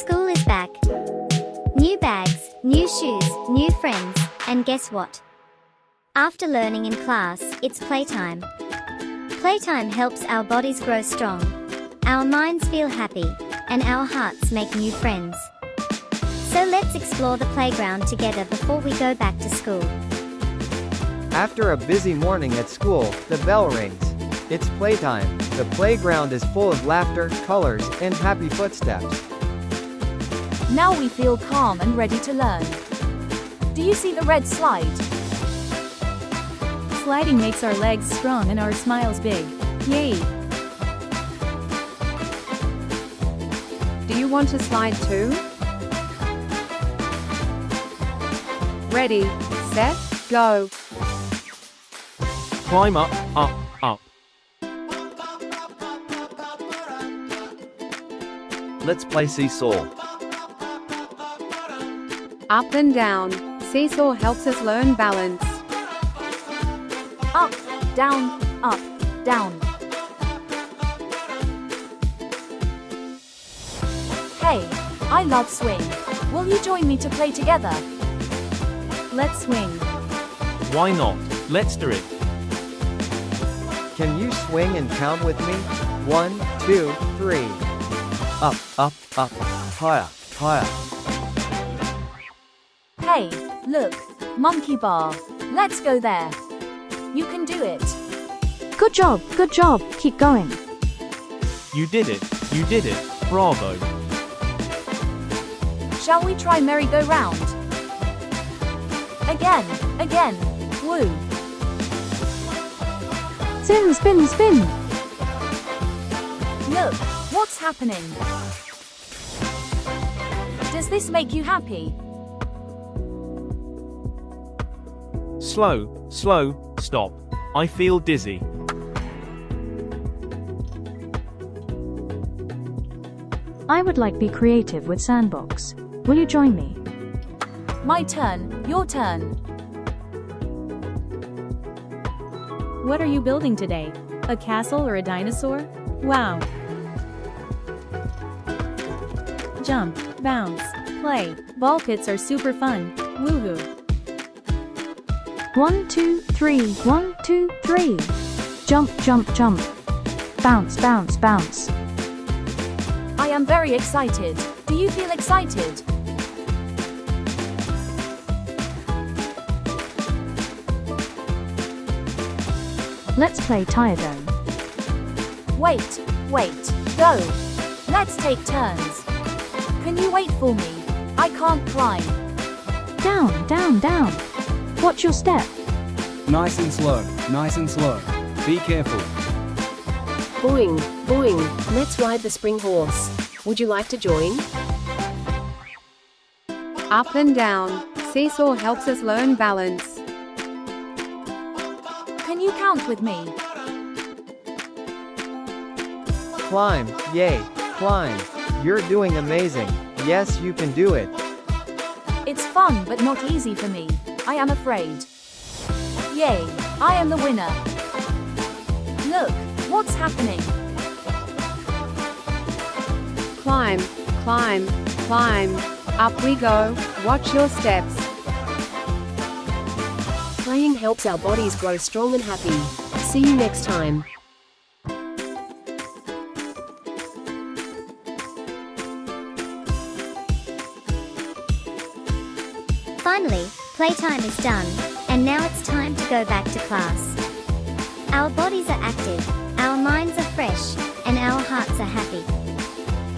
School is back. New bags, new shoes, new friends, and guess what? After learning in class, it's playtime. Playtime helps our bodies grow strong, our minds feel happy, and our hearts make new friends. So let's explore the playground together before we go back to school. After a busy morning at school, the bell rings. It's playtime. The playground is full of laughter, colors, and happy footsteps. Now we feel calm and ready to learn. Do you see the red slide? Sliding makes our legs strong and our smiles big. Yay! Do you want to slide too? Ready, set, go. Climb up, up, up. Let's play seesaw. Up and down. Seesaw helps us learn balance. Up, down, down. Hey, I love swing. Will you join me to play together? Let's swing. Why not? Let's do it. Can you swing and count with me? 1, 2, 3. Up, up, up. Higher, higher. Hey, look, monkey bar. Let's go there. You can do it. Good job, keep going. You did it. You did it. Bravo. Shall we try merry-go-round? Again, woo. Spin, spin, spin. Look, what's happening? Does this make you happy? Slow, slow, stop. I feel dizzy. I would like be creative with sandbox. Will you join me? My turn, your turn. What are you building today? A castle or a dinosaur? Wow! Jump, bounce, play. Ball pits are super fun. Woohoo! 1, 2, 3, 1, 2, 3. Jump, jump, jump. Bounce, bounce, bounce. I am very excited. Do you feel excited? Let's play tire zone. Wait, go. Let's take turns. Can you wait for me? I can't climb. Down, down, down. Watch your step. Nice and slow, nice and slow. Be careful. Boing, boing, let's ride the spring horse. Would you like to join? Up and down. Seesaw helps us learn balance. Can you count with me? Climb, yay, climb. You're doing amazing. Yes, you can do it. It's fun but not easy for me. I am afraid. Yay, I am the winner. Look, what's happening? Climb, climb, climb. Up we go. Watch your steps. Playing helps our bodies grow strong and happy. See you next time. Finally, playtime is done, and now it's time to go back to class. Our bodies are active, our minds are fresh, and our hearts are happy.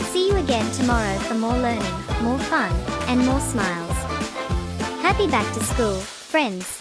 See you again tomorrow for more learning, more fun, and more smiles. Happy back to school, friends!